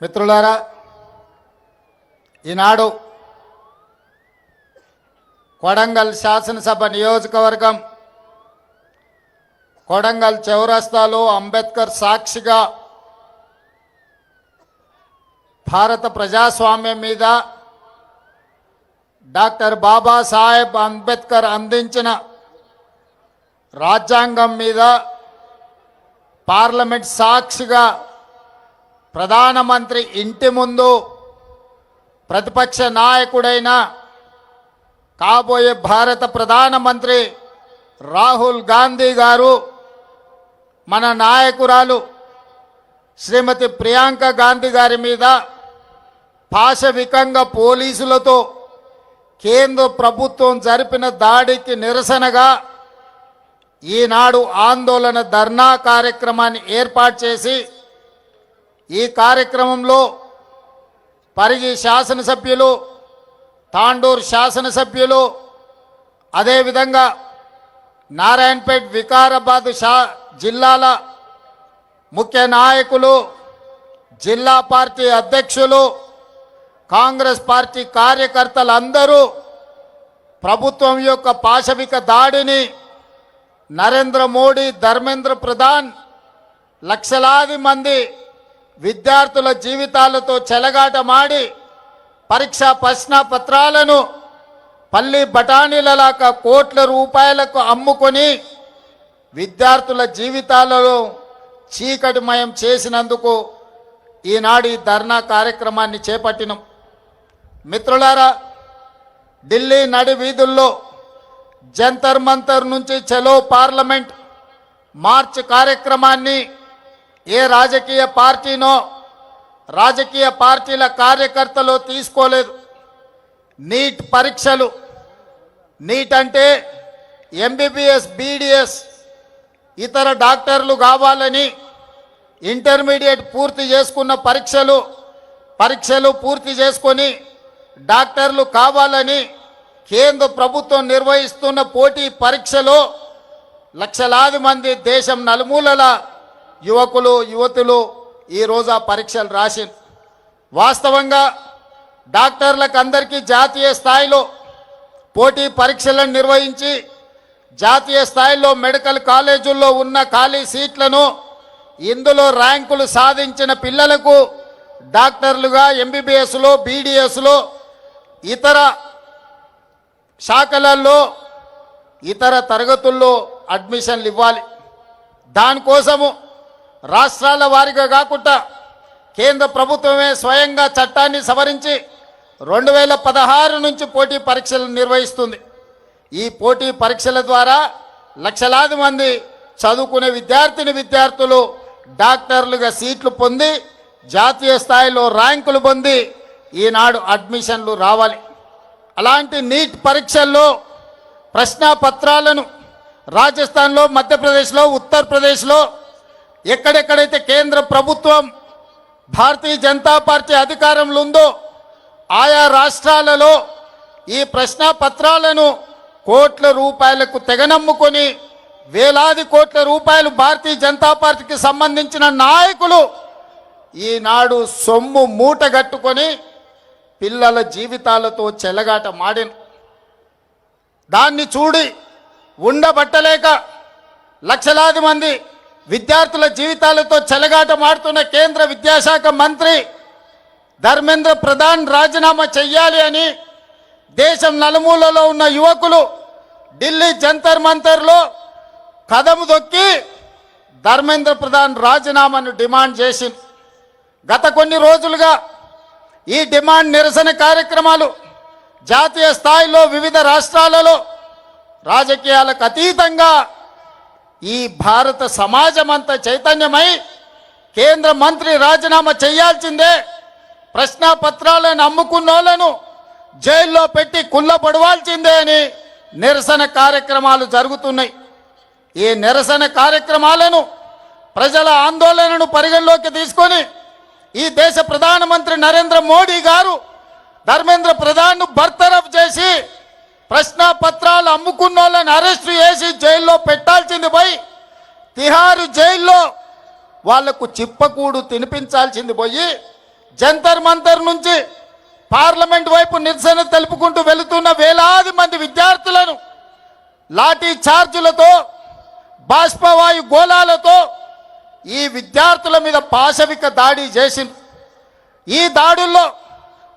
మిత్రులారా, ఈనాడు కొడంగల్ శాసనసభ నియోజకవర్గం కొడంగల్ చౌరస్తాలో అంబేద్కర్ సాక్షిగా భారత ప్రజాస్వామ్యం మీద డాక్టర్ బాబాసాహెబ్ అంబేద్కర్ అందించిన రాజ్యాంగం మీద పార్లమెంట్ సాక్షిగా ప్రధానమంత్రి ఇంటి ముందు ప్రతిపక్ష నాయకుడైన కాబోయే భారత ప్రధానమంత్రి రాహుల్ గాంధీ గారు మన నాయకురాలు శ్రీమతి ప్రియాంక గాంధీ గారి మీద పాశవికంగా పోలీసులతో కేంద్ర ప్రభుత్వం జరిపిన దాడికి నిరసనగా ఈనాడు ఆందోళన ధర్నా కార్యక్రమాన్ని ఏర్పాటు చేసి ఈ కార్యక్రమంలో పరిగి శాసనసభ్యులు, తాండూరు శాసనసభ్యులు, అదేవిధంగా నారాయణపేట్, వికారాబాద్ జిల్లాల ముఖ్య నాయకులు, జిల్లా పార్టీ అధ్యక్షులు, కాంగ్రెస్ పార్టీ కార్యకర్తలందరూ ప్రభుత్వం యొక్క పాశవిక దాడిని నరేంద్ర మోడీ, ధర్మేంద్ర ప్రధాన్ లక్షలాది మంది విద్యార్థుల జీవితాలతో చెలగాటమాడి పరీక్షా ప్రశ్న పత్రాలను పల్లి బఠానీలలాగా కోట్ల రూపాయలకు అమ్ముకొని విద్యార్థుల జీవితాలలో చీకటిమయం చేసినందుకు ఈనాడు ఈ ధర్నా కార్యక్రమాన్ని చేపట్టినాం. మిత్రులారా, ఢిల్లీ నడి వీధుల్లో జంతర్ మంతర్ నుంచి చలో పార్లమెంట్ మార్చ్ కార్యక్రమాన్ని ఏ రాజకీయ పార్టీనో, రాజకీయ పార్టీల కార్యకర్తలు తీసుకోలేదు. నీట్ పరీక్షలు, నీట్ అంటే ఎంబీబీఎస్, బీడీఎస్ ఇతర డాక్టర్లు కావాలని ఇంటర్మీడియట్ పూర్తి చేసుకున్న పరీక్షలు పూర్తి చేసుకొని డాక్టర్లు కావాలని కేంద్ర ప్రభుత్వం నిర్వహిస్తున్న పోటీ పరీక్షలో లక్షలాది మంది దేశం నలుమూలల యువకులు, యువతులు ఈరోజు ఆ పరీక్షలు రాసింది. వాస్తవంగా డాక్టర్లకు అందరికీ జాతీయ స్థాయిలో పోటీ పరీక్షలను నిర్వహించి జాతీయ స్థాయిలో మెడికల్ కాలేజీల్లో ఉన్న ఖాళీ సీట్లను ఇందులో ర్యాంకులు సాధించిన పిల్లలకు డాక్టర్లుగా ఎంబీబీఎస్లో, బీడీఎస్లో, ఇతర శాఖలలో, ఇతర తరగతుల్లో అడ్మిషన్లు ఇవ్వాలి. దానికోసము రాష్ట్రాల వారీగా కాకుండా కేంద్ర ప్రభుత్వమే స్వయంగా చట్టాన్ని సవరించి 2016 నుంచి పోటీ పరీక్షలు నిర్వహిస్తుంది. ఈ పోటీ పరీక్షల ద్వారా లక్షలాది మంది చదువుకునే విద్యార్థులు డాక్టర్లుగా సీట్లు పొంది జాతీయ స్థాయిలో ర్యాంకులు పొంది ఈనాడు అడ్మిషన్లు రావాలి. అలాంటి నీట్ పరీక్షల్లో ప్రశ్నాపత్రాలను రాజస్థాన్లో, మధ్యప్రదేశ్లో, ఉత్తరప్రదేశ్లో ఎక్కడెక్కడైతే కేంద్ర ప్రభుత్వం భారతీయ జనతా పార్టీ అధికారంలో ఉందో ఆయా రాష్ట్రాలలో ఈ ప్రశ్నాపత్రాలను కోట్ల రూపాయలకు తెగనమ్ముకొని వేలాది కోట్ల రూపాయలు భారతీయ జనతా పార్టీకి సంబంధించిన నాయకులు ఈనాడు సొమ్ము మూటగట్టుకొని పిల్లల జీవితాలతో చెలగాట మాడిన దాన్ని చూడి ఉండబట్టలేక లక్షలాది మంది విద్యార్థుల జీవితాలతో చెలగాట మాడుతున్న కేంద్ర విద్యాశాఖ మంత్రి ధర్మేంద్ర ప్రధాన్ రాజీనామా చెయ్యాలి అని దేశం నలుమూలలో ఉన్న యువకులు ఢిల్లీ జంతర్ మంతర్లో కదము దొక్కి ధర్మేంద్ర ప్రధాన్ రాజీనామాను డిమాండ్ చేసింది. గత కొన్ని రోజులుగా ఈ డిమాండ్ నిరసన కార్యక్రమాలు జాతీయ స్థాయిలో వివిధ రాష్ట్రాలలో రాజకీయాలకు అతీతంగా ఈ భారత సమాజం అంతా చైతన్యమై కేంద్ర మంత్రి రాజీనామా చేయాల్సిందే, ప్రశ్నాపత్రాలను అమ్ముకున్నోళ్లను జైల్లో పెట్టి కుళ్ళపడవాల్సిందే అని నిరసన కార్యక్రమాలు జరుగుతున్నాయి. ఈ నిరసన కార్యక్రమాలను, ప్రజల ఆందోళనను పరిగణలోకి తీసుకొని ఈ దేశ ప్రధానమంత్రి నరేంద్ర మోడీ గారు ధర్మేంద్ర ప్రధాన్ను బర్తరఫ్ చేసి ప్రశ్నాపత్రాలు అమ్ముకున్న వాళ్ళని అరెస్టు చేసి జైల్లో పెట్టాల్సింది పోయి తిహారు జైల్లో వాళ్లకు చిప్పకూడు తినిపించాల్సింది పోయి జంతర్ మంతర్ నుంచి పార్లమెంట్ వైపు నిరసన తెలుపుకుంటూ వెళుతున్న వేలాది మంది విద్యార్థులను లాఠీ చార్జులతో బాష్పవాయు గోళాలతో ఈ విద్యార్థుల మీద పాశవిక దాడి చేసింది. ఈ దాడుల్లో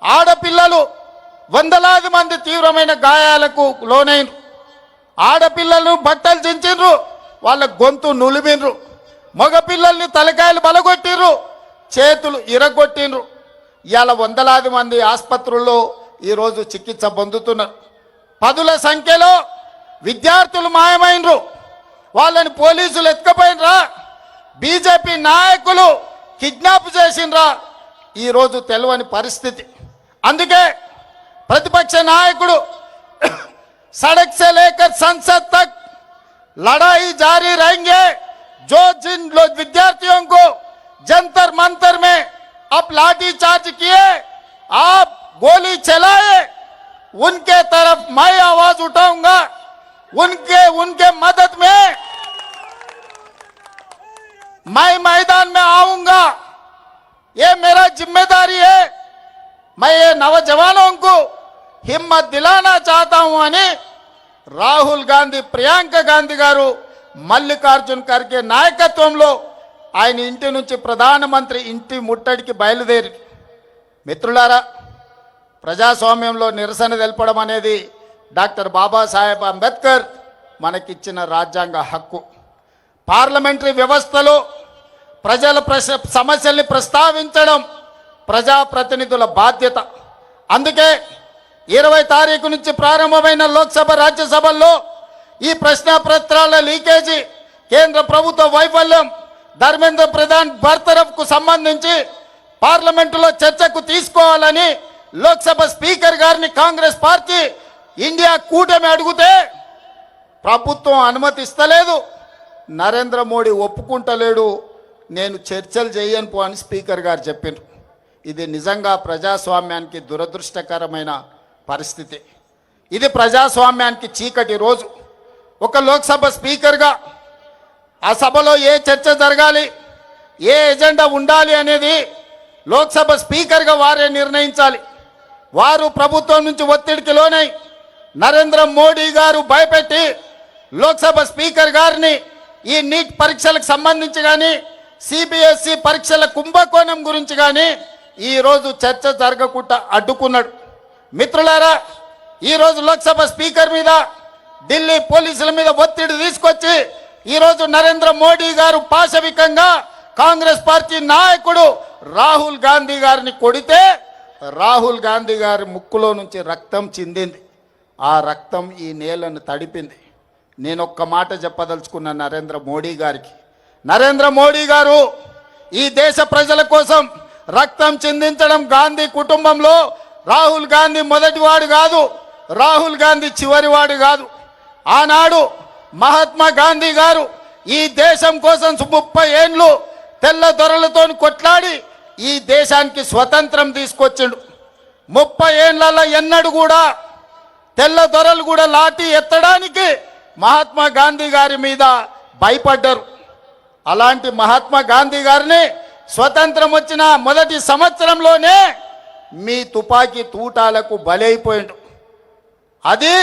ఆడపిల్లలు వందలాది మంది తీవ్రమైన గాయాలకు లోనైనరు. ఆడపిల్లలను బట్టలు చించిండ్రు, వాళ్ళ గొంతు నులిమిండ్రు. మగపిల్లల్ని తలకాయలు బలగొట్టిండ్రు, చేతులు ఇరగొట్టిండ్రు. ఇవాళ వందలాది మంది ఆసుపత్రుల్లో ఈరోజు చికిత్స పొందుతున్నారు. పదుల సంఖ్యలో విద్యార్థులు మాయమైనరు. వాళ్ళని పోలీసులు ఎత్తుకపోయినరా, బీజేపీ నాయకులు కిడ్నాప్ చేసినరా, ఈరోజు తెలియని పరిస్థితి. అందుకే ప్రతిపక్ష నాయకుడు सड़क से लेकर संसद तक लड़ाई जारी रहेंगे. जो जिन लोग विद्यार्थियों को जंतर मंतर में आप लाठी चार्ज किए, आप गोली चलाए, उनके तरफ मैं आवाज उठाऊंगा. उनके मदद में मैं मैदान में आऊंगा. ये मेरा जिम्मेदारी है. मैं ये नौजवानों को हिम्मत दिलाना चाहता हूं అని రాహుల్ గాంధీ, ప్రియాంక గాంధీ గారు మల్లికార్జున్ ఖర్గే నాయకత్వంలో ఆయన ఇంటి నుంచి ప్రధానమంత్రి ఇంటి ముట్టడికి బయలుదేరి. మిత్రులారా, ప్రజాస్వామ్యంలో నిరసన తెలపడం అనేది డాక్టర్ బాబాసాహెబ్ అంబేద్కర్ మనకిచ్చిన రాజ్యాంగ హక్కు. పార్లమెంటరీ వ్యవస్థలో ప్రజల సమస్యల్ని ప్రస్తావించడం ప్రజాప్రతినిధుల బాధ్యత. అందుకే 20 తారీఖు నుంచి ప్రారంభమైన లోక్సభ, రాజ్యసభల్లో ఈ ప్రశ్నాపత్రాల లీకేజీ, కేంద్ర ప్రభుత్వ వైఫల్యం, ధర్మేంద్ర ప్రధాన్ బర్తరఫ్కు సంబంధించి పార్లమెంటులో చర్చకు తీసుకోవాలని లోక్సభ స్పీకర్ గారిని కాంగ్రెస్ పార్టీ ఇండియా కూటమి అడిగితే ప్రభుత్వం అనుమతిస్తలేదు. నరేంద్ర మోడీ ఒప్పుకుంటలేడు. నేను చర్చలు చేయను పో అని స్పీకర్ గారు చెప్పారు. ఇది నిజంగా ప్రజాస్వామ్యానికి దురదృష్టకరమైన పరిస్థితి. ఇది ప్రజాస్వామ్యానికి చీకటి రోజు. ఒక లోక్సభ స్పీకర్గా ఆ సభలో ఏ చర్చ జరగాలి, ఏ ఎజెండా ఉండాలి అనేది లోక్సభ స్పీకర్గా వారే నిర్ణయించాలి. వారు ప్రభుత్వం నుంచి ఒత్తిడికి లోనై నరేంద్ర మోడీ గారు భయపెట్టి లోక్సభ స్పీకర్ గారిని ఈ నీట్ పరీక్షలకు సంబంధించి కానీ, సిబిఎస్ఈ పరీక్షల కుంభకోణం గురించి కానీ ఈరోజు చర్చ జరగకుండా అడ్డుకున్నాడు. మిత్రులారా, ఈరోజు లోక్సభ స్పీకర్ మీద, ఢిల్లీ పోలీసుల మీద ఒత్తిడి తీసుకొచ్చి ఈరోజు నరేంద్ర మోడీ గారు పాశవికంగా కాంగ్రెస్ పార్టీ నాయకుడు రాహుల్ గాంధీ గారిని కొడితే రాహుల్ గాంధీ గారి ముక్కులో నుంచి రక్తం చిందింది. ఆ రక్తం ఈ నేలను తడిపింది. నేను ఒక్క మాట చెప్పదలుచుకున్న నరేంద్ర మోడీ గారికి, నరేంద్ర మోడీ గారు ఈ దేశ ప్రజల కోసం రక్తం చిందించడం గాంధీ కుటుంబంలో రాహుల్ గాంధీ మొదటివాడు కాదు, రాహుల్ గాంధీ చివరివాడు కాదు. ఆనాడు మహాత్మా గాంధీ గారు ఈ దేశం కోసం 30 ఏళ్ళు తెల్ల దొరలతో కొట్లాడి ఈ దేశానికి స్వతంత్రం తీసుకొచ్చిండు. 30 ఏళ్లలో ఎన్నడూ కూడా తెల్ల దొరలు కూడా లాఠీ ఎత్తడానికి మహాత్మా గాంధీ గారి మీద భయపడ్డారు. అలాంటి మహాత్మా గాంధీ గారిని స్వతంత్రం వచ్చిన మొదటి సంవత్సరంలోనే మీ తుపాకీ తూటాలకు బలైపోయిండు. అది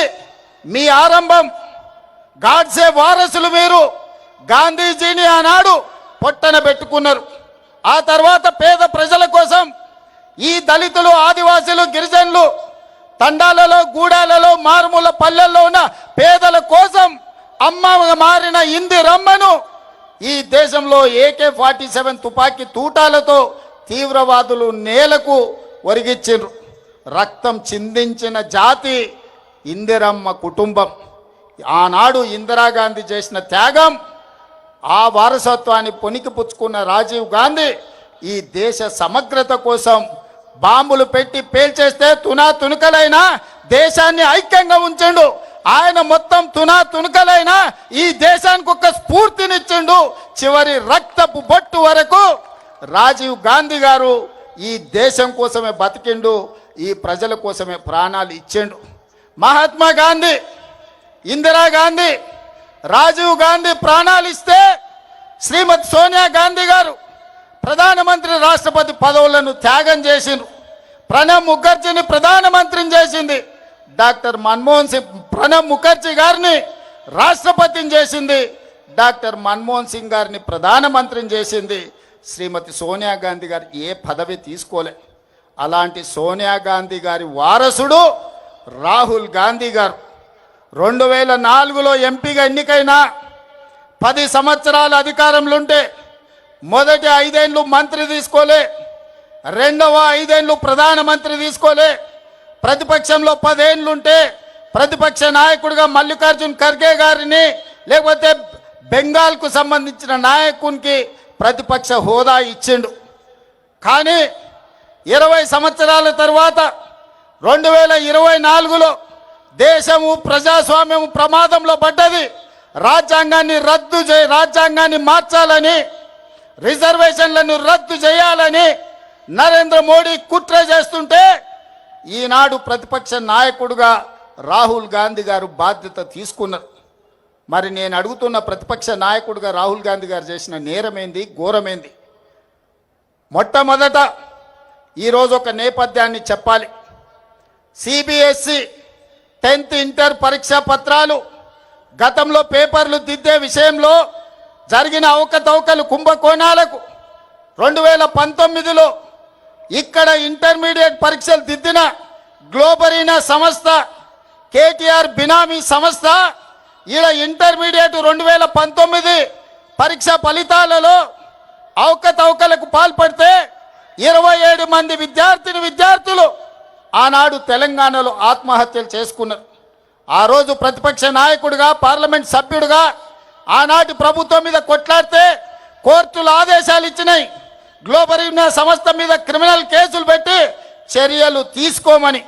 మీ ఆరంభం. గాడ్సే వారసులు మీరు. గాంధీజీని ఆనాడు పొట్టన పెట్టుకున్నారు. ఆ తర్వాత పేద ప్రజల కోసం ఈ దళితులు, ఆదివాసీలు, గిరిజనులు తండాలలో, గూడాలలో, మారుమూల పల్లెల్లో ఉన్న పేదల కోసం అమ్మ మారిన ఇందిరమ్మను ఈ దేశంలో AK-47 తుపాకీ తూటాలతో తీవ్రవాదులు నేలకు ఒరిగిచ్చిండ్రు. రక్తం చిందించిన జాతి ఇందిరమ్మ కుటుంబం. ఆనాడు ఇందిరాగాంధీ చేసిన త్యాగం, ఆ వారసత్వాన్ని పొనికిపుచ్చుకున్న రాజీవ్ గాంధీ ఈ దేశ సమగ్రత కోసం బాంబులు పెట్టి పేల్చేస్తే తునకలైనా దేశాన్ని ఐక్యంగా ఉంచండు. ఆయన మొత్తం తునకలైనా ఈ దేశానికి ఒక స్ఫూర్తినిచ్చిండు. చివరి రక్తపు బొట్టు వరకు రాజీవ్ గాంధీ గారు ఈ దేశం కోసమే బతికిండు, ఈ ప్రజల కోసమే ప్రాణాలు ఇచ్చిండు. మహాత్మా గాంధీ, ఇందిరాగాంధీ, రాజీవ్ గాంధీ ప్రాణాలు ఇస్తే శ్రీమతి సోనియా గాంధీ గారు ప్రధానమంత్రి రాష్ట్రపతి పదవులను త్యాగం చేసిండ్రు. ప్రణబ్ ముఖర్జీని ప్రధానమంత్రిని చేసింది డాక్టర్ మన్మోహన్ సింగ్. ప్రణబ్ ముఖర్జీ గారిని రాష్ట్రపతిని చేసింది డాక్టర్ మన్మోహన్ సింగ్ గారిని ప్రధానమంత్రిని చేసింది శ్రీమతి సోనియా గాంధీ గారు. ఏ పదవి తీసుకోలే. అలాంటి సోనియా గాంధీ గారి వారసుడు రాహుల్ గాంధీ గారు 2004లో ఎంపీగా ఎన్నికైన 10 సంవత్సరాల అధికారంలో ఉంటే మొదటి 5 ఏళ్ళు మంత్రి తీసుకోలే, రెండవ 5 ఏళ్ళు ప్రధానమంత్రి తీసుకోలే. ప్రతిపక్షంలో 10 ఏళ్ళుంటే ప్రతిపక్ష నాయకుడిగా మల్లికార్జున్ ఖర్గే గారిని లేకపోతే బెంగాల్కు సంబంధించిన నాయకునికి ప్రతిపక్ష హోదా ఇచ్చిండు. కానీ 20 సంవత్సరాల తర్వాత 2024లో దేశము ప్రజాస్వామ్యము ప్రమాదంలో పడ్డది. రాజ్యాంగాన్ని మార్చాలని, రిజర్వేషన్లను రద్దు చేయాలని నరేంద్ర మోడీ కుట్ర చేస్తుంటే ఈనాడు ప్రతిపక్ష నాయకుడుగా రాహుల్ గాంధీ గారు బాధ్యత తీసుకున్నారు. మరి నేను అడుగుతున్న ప్రతిపక్ష నాయకుడిగా రాహుల్ గాంధీ గారు చేసిన నేరమేంది, ఘోరమేంది? మొట్టమొదట ఈరోజు ఒక నేపథ్యాన్ని చెప్పాలి. సిబిఎస్ఈ 10th ఇంటర్ పరీక్షా పత్రాలు గతంలో పేపర్లు దిద్దే విషయంలో జరిగిన అవకతవకలు, కుంభకోణాలకు 2019లో ఇక్కడ ఇంటర్మీడియట్ పరీక్షలు దిద్దిన గ్లోబరీనా సంస్థ, కేటీఆర్ బినామీ సంస్థ ఈడ ఇంటర్మీడియట్ 2019 పరీక్ష ఫలితాలలో అవకతవకలకు పాల్పడితే 27 మంది విద్యార్థులు ఆనాడు తెలంగాణలో ఆత్మహత్యలు చేసుకున్నారు. ఆ రోజు ప్రతిపక్ష నాయకుడిగా, పార్లమెంట్ సభ్యుడిగా ఆనాటి ప్రభుత్వం మీద కొట్లాడితే కోర్టులు ఆదేశాలు ఇచ్చినాయి గ్లోబరీనా సంస్థ మీద క్రిమినల్ కేసులు పెట్టి చర్యలు తీసుకోమని.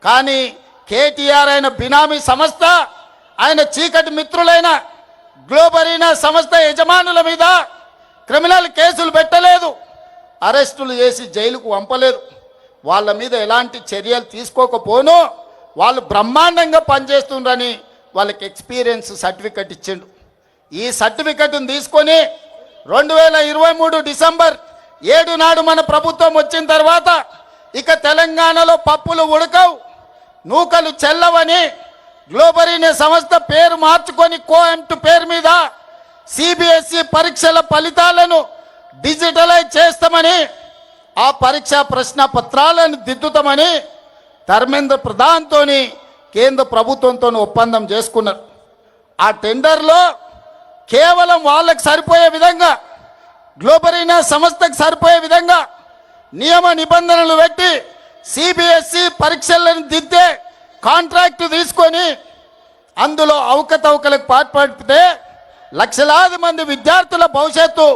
కానీ కేటీఆర్ అయిన బినామీ సంస్థ, ఆయన చీకటి మిత్రులైన గ్లోబరీనా సంస్థ యజమానుల మీద క్రిమినల్ కేసులు పెట్టలేదు, అరెస్టులు చేసి జైలుకు పంపలేదు. వాళ్ళ మీద ఎలాంటి చర్యలు తీసుకోకపోను వాళ్ళు బ్రహ్మాండంగా పనిచేస్తుండ్రని వాళ్ళకి ఎక్స్పీరియన్స్ సర్టిఫికెట్ ఇచ్చిండు. ఈ సర్టిఫికెట్ను తీసుకొని 2023 డిసెంబర్ 7 నాడు మన ప్రభుత్వం వచ్చిన తర్వాత ఇక తెలంగాణలో పప్పులు ఉడకవు, నూకలు చెల్లవని గ్లోబరీనా సంస్థ పేరు మార్చుకొని కోఎంట్ పేరు మీద సిబిఎస్ఈ పరీక్షల ఫలితాలను డిజిటలైజ్ చేస్తామని, ఆ పరీక్షా ప్రశ్న పత్రాలను దిద్దుతామని ధర్మేంద్ర ప్రధాన్తోని కేంద్ర ప్రభుత్వంతో ఒప్పందం చేసుకున్నారు. ఆ టెండర్లో కేవలం వాళ్ళకు సరిపోయే విధంగా, గ్లోబరీనా సంస్థకు సరిపోయే విధంగా నియమ నిబంధనలు పెట్టి సిబిఎస్ఈ పరీక్షలను దిద్దే కాంట్రాక్టు తీసుకొని అందులో అవకతవకలకు పాల్పడితే లక్షలాది మంది విద్యార్థుల భవిష్యత్తు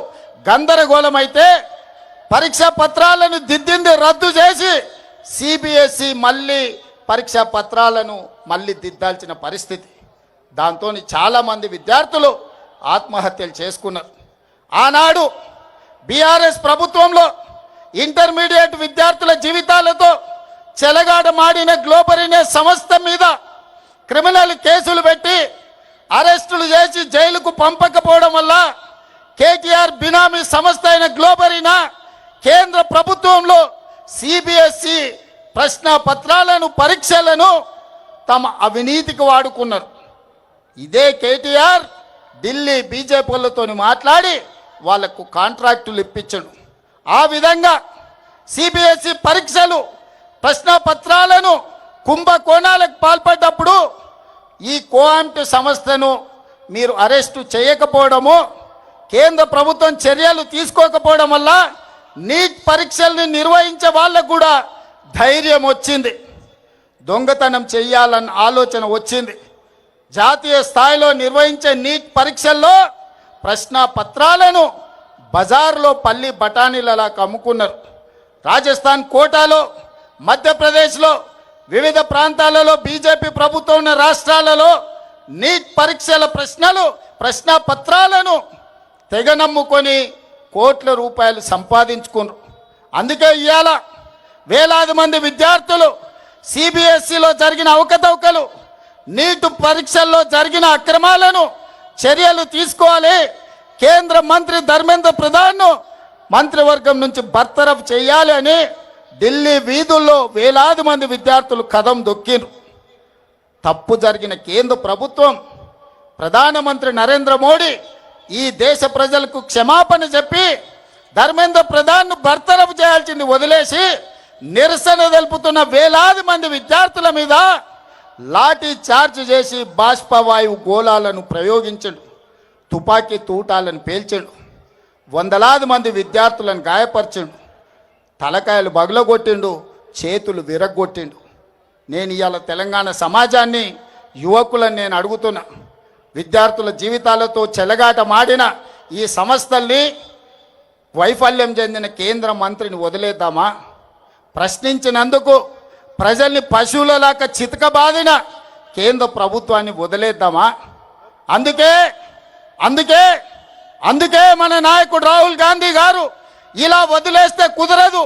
గందరగోళమైతే పరీక్షా పత్రాలను దిద్దింది రద్దు చేసి సిబిఎస్ఈ మళ్ళీ పరీక్షా పత్రాలను మళ్ళీ దిద్దాల్సిన పరిస్థితి. దాంతో చాలామంది విద్యార్థులు ఆత్మహత్యలు చేసుకున్నారు. ఆనాడు బీఆర్ఎస్ ప్రభుత్వంలో ఇంటర్మీడియట్ విద్యార్థుల జీవితాలతో చెలగాటమాడిన గ్లోబరీనా సంస్థ మీద క్రిమినల్ కేసులు పెట్టి అరెస్టులు చేసి జైలుకు పంపకపోవడం వల్ల కేటీఆర్ బినామీ సంస్థ అయిన గ్లోబరీనా కేంద్ర ప్రభుత్వంలో సిబిఎస్ఈ ప్రశ్న పత్రాలను, పరీక్షలను తమ అవినీతికి వాడుకున్నారు. ఇదే కేటీఆర్ ఢిల్లీ బీజేపీలతో మాట్లాడి వాళ్లకు కాంట్రాక్టులు ఇప్పించడు. ఆ విధంగా సిబిఎస్ఈ పరీక్షలు, ప్రశ్న పత్రాలను కుంభకోణాలకు పాల్పడ్డప్పుడు ఈ కోఆంట్ సంస్థను మీరు అరెస్టు చేయకపోవడము, కేంద్ర ప్రభుత్వం చర్యలు తీసుకోకపోవడం వల్ల నీట్ పరీక్షల్ని నిర్వహించే వాళ్ళకు కూడా ధైర్యం వచ్చింది, దొంగతనం చెయ్యాలన్న ఆలోచన వచ్చింది. జాతీయ స్థాయిలో నిర్వహించే నీట్ పరీక్షల్లో ప్రశ్న పత్రాలను బజార్లో పల్లి బఠానీలలా అమ్ముకున్నారు. రాజస్థాన్ కోటాలో, మధ్యప్రదేశ్లో, వివిధ ప్రాంతాలలో బీజేపీ ప్రభుత్వం ఉన్న రాష్ట్రాలలో నీట్ పరీక్షల ప్రశ్న పత్రాలను తెగ నమ్ముకొని కోట్ల రూపాయలు సంపాదించుకున్నారు. అందుకే ఇవాళ వేలాది మంది విద్యార్థులు సిబిఎస్ఈలో జరిగిన అవకతవకలు, నీట్ పరీక్షల్లో జరిగిన అక్రమాలను చర్యలు తీసుకోవాలి, కేంద్ర మంత్రి ధర్మేంద్ర ప్రధాన్ను మంత్రివర్గం నుంచి బర్తరఫ్ చేయాలి అని ఢిల్లీ వీధుల్లో వేలాది మంది విద్యార్థులు కదం దొక్కిరు. తప్పు జరిగిన కేంద్ర ప్రభుత్వం, ప్రధానమంత్రి నరేంద్ర మోడీ ఈ దేశ ప్రజలకు క్షమాపణ చెప్పి ధర్మేంద్ర ప్రధాన్ను బర్తరఫ్ చేయాల్సింది వదిలేసి నిరసన తెలుపుతున్న వేలాది మంది విద్యార్థుల మీద లాఠీ చార్జ్ చేసి బాష్పవాయువు గోళాలను ప్రయోగించడు, తుపాకీ తూటాలను పేల్చాడు, వందలాది మంది విద్యార్థులను గాయపరిచిండు, తలకాయలు బగలగొట్టిండు, చేతులు విరగ్గొట్టిండు. నేను ఇవాళ తెలంగాణ సమాజాన్ని, యువకులను నేను అడుగుతున్నా, విద్యార్థుల జీవితాలతో చెలగాట మాడిన ఈ సంస్థల్ని వైఫల్యం చెందిన కేంద్ర మంత్రిని వదిలేద్దామా? ప్రశ్నించినందుకు ప్రజల్ని పశువులలాగా చితకబాదిన కేంద్ర ప్రభుత్వాన్ని వదిలేద్దామా? అందుకే అందుకే అందుకే మన నాయకుడు రాహుల్ గాంధీ గారు ఇలా వదిలేస్తే కుదరదు.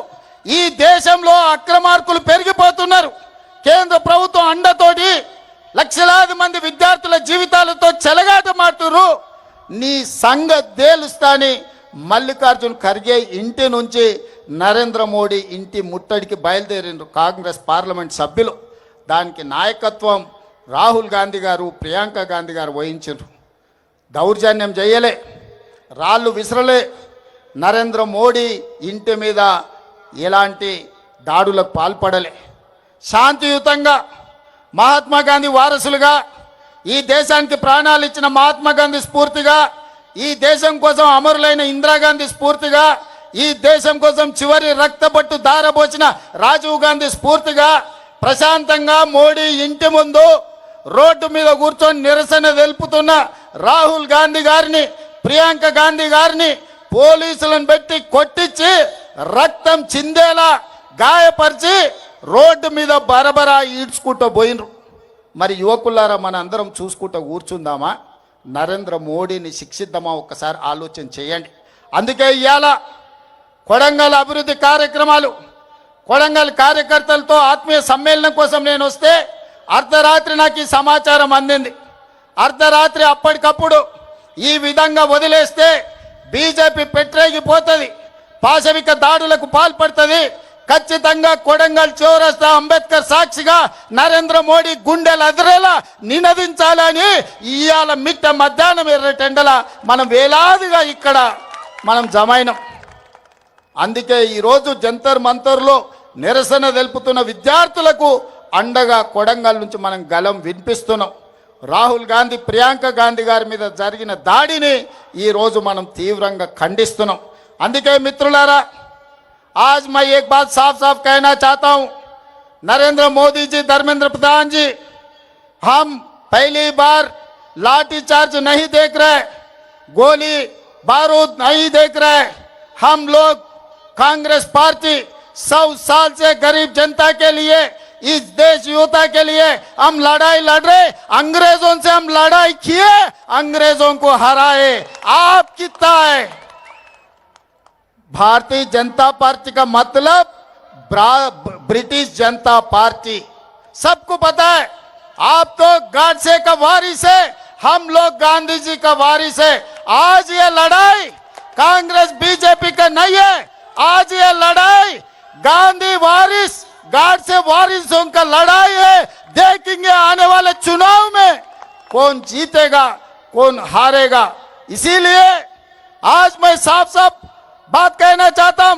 ఈ దేశంలో అక్రమార్కులు పెరిగిపోతున్నారు. కేంద్ర ప్రభుత్వం అండతోటి లక్షలాది మంది విద్యార్థుల జీవితాలతో చెలగాటమాడుతున్నారు. నీ సంగతి తేలుస్తాని మల్లికార్జున్ ఖర్గే ఇంటి నుంచి నరేంద్ర మోడీ ఇంటి ముట్టడికి బయలుదేరిండ్రు కాంగ్రెస్ పార్లమెంట్ సభ్యులు. దానికి నాయకత్వం రాహుల్ గాంధీ గారు, ప్రియాంక గాంధీ గారు వహించారు. దౌర్జన్యం చేయలే, రాళ్ళు విసరలే, నరేంద్ర మోడీ ఇంటి మీద ఎలాంటి దాడులకు పాల్పడలే. శాంతియుతంగా మహాత్మా గాంధీ వారసులుగా, ఈ దేశానికి ప్రాణాలు ఇచ్చిన మహాత్మా గాంధీ స్ఫూర్తిగా, ఈ దేశం కోసం అమరులైన ఇందిరాగాంధీ స్ఫూర్తిగా, ఈ దేశం కోసం చివరి రక్తపట్టు దారబోచిన రాజీవ్ గాంధీ స్ఫూర్తిగా ప్రశాంతంగా మోడీ ఇంటి ముందు రోడ్డు మీద కూర్చొని నిరసన తెలుపుతున్న రాహుల్ గాంధీ గారిని, ప్రియాంక గాంధీ గారిని పోలీసులను పెట్టి కొట్టించి రక్తం చిందేలా గాయపరిచి రోడ్డు మీద బరబరా ఈడ్చుకుంటూ పోయినరు. మరి యువకులారా, మన అందరం చూసుకుంటూ కూర్చుందామా? నరేంద్ర మోడీని శిక్షిద్దామా? ఒక్కసారి ఆలోచన చేయండి. అందుకే ఇవాళ కొడంగల్ అభివృద్ధి కార్యక్రమాలు, కొడంగల్ కార్యకర్తలతో ఆత్మీయ సమ్మేళనం కోసం నేను వస్తే అర్ధరాత్రి నాకు ఈ సమాచారం అందింది. అర్ధరాత్రి అప్పటికప్పుడు ఈ విధంగా వదిలేస్తే బీజేపీ పెట్టరేగిపోతుంది, పాశవిక దాడులకు పాల్పడుతుంది. ఖచ్చితంగా కొడంగల్ చౌరస్తా అంబేద్కర్ సాక్షిగా నరేంద్ర మోడీ గుండెలు అదిరేలా నినదించాలని ఇవాళ మిట్ట మధ్యాహ్నం ఎర్రటెండల మనం వేలాదిగా ఇక్కడ మనం జమైనం. అందుకే ఈరోజు జంతర్ మంతర్లో నిరసన తెలుపుతున్న విద్యార్థులకు అండగా కొడంగల్ నుంచి మనం గలం వినిపిస్తున్నాం. రాహుల్ గాంధీ, ప్రియాంక గాంధీ గారి మీద జరిగిన దాడిని ఈరోజు మనం తీవ్రంగా ఖండిస్తున్నాం. అందుకే మిత్రులారా, आज मैं एक बात साफ साफ कहना चाहता हूं, नरेंद्र मोदी जी, धर्मेंद्र प्रधान जी, हम पहली बार लाठी चार्ज नहीं देख रहे, गोली बारूद नहीं देख रहे. हम लोग कांग्रेस पार्टी 100 साल से गरीब जनता के लिए, इस देश युवता के लिए हम लड़ाई लड़ रहे. अंग्रेजों से हम लड़ाई किए, अंग्रेजों को हराए. आप कितना है? भारतीय जनता पार्टी का मतलब ब्रिटिश जनता पार्टी, सबको पता है. आप तो गाडसे का वारिस है, हम लोग गांधी जी का वारिस है. आज ये लड़ाई कांग्रेस बीजेपी का नहीं है, आज ये लड़ाई गांधी वारिस, गाडसे वारिसों का लड़ाई है. देखेंगे आने वाले चुनाव में कौन जीतेगा, कौन हारेगा. इसीलिए आज मैं साफ साफ बात कहना चाहता हूं,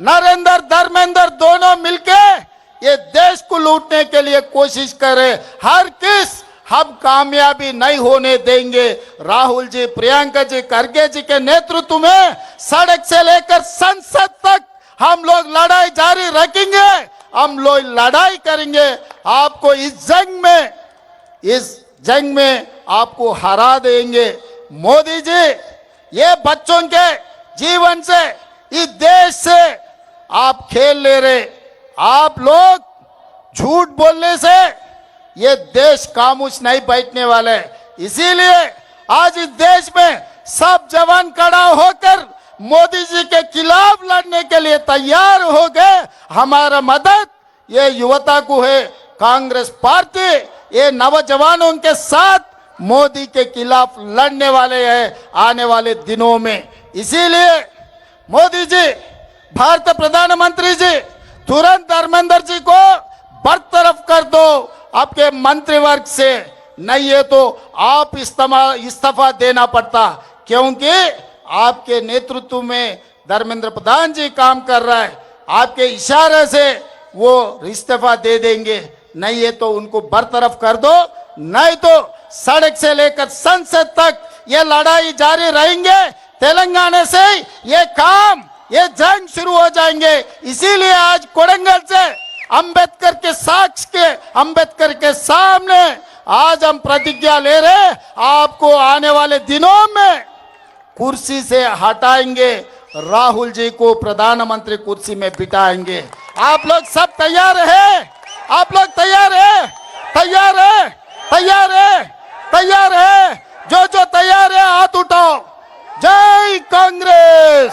नरेंद्र, धर्मेंद्र दोनों मिलके ये देश को लूटने के लिए कोशिश करे. हर किस हम कामयाबी नहीं होने देंगे. राहुल जी, प्रियंका जी, खरगे जी के नेतृत्व में सड़क से लेकर संसद तक हम लोग लड़ाई जारी रखेंगे. हम लोग लड़ाई करेंगे. आपको इस जंग में आपको हरा देंगे. मोदी जी, ये बच्चों के जीवन से, इस देश से आप खेल ले रहे. आप लोग झूठ बोलने से ये देश खामोश नहीं बैठने वाले. इसीलिए आज इस देश में सब जवान खड़ा होकर मोदी जी के खिलाफ लड़ने के लिए तैयार हो गए. हमारा मदद ये युवता को है. कांग्रेस पार्टी ये नौजवानों के साथ मोदी के खिलाफ लड़ने वाले हैं आने वाले दिनों में. इसीलिए मोदी जी, भारत प्रधानमंत्री जी, तुरंत धर्मेंद्र जी को बरतरफ कर दो आपके मंत्रिवर्ग से, नहीं है तो आप इस्तीफा देना पड़ता, क्योंकि आपके नेतृत्व में धर्मेंद्र प्रधान जी काम कर रहा है। आपके इशारे से वो इस्तीफा दे देंगे, नहीं है तो उनको बरतरफ कर दो, नहीं तो सड़क से लेकर संसद तक ये लड़ाई जारी रहेंगे। तेलंगाना से ये काम, ये जंग शुरू हो जाएंगे। इसीलिए आज कोडंगल से अंबेडकर के साक्ष के, अंबेडकर के सामने आज हम प्रतिज्ञा ले रहे हैं, आपको आने वाले दिनों में कुर्सी से हटाएंगे, राहुल जी को प्रधानमंत्री कुर्सी में बिठाएंगे। आप लोग सब तैयार हैं? आप लोग तैयार हैं? तैयार है? तैयार है? तैयार है? जो जो तैयार है हाथ उठाओ। जय कांग्रेस।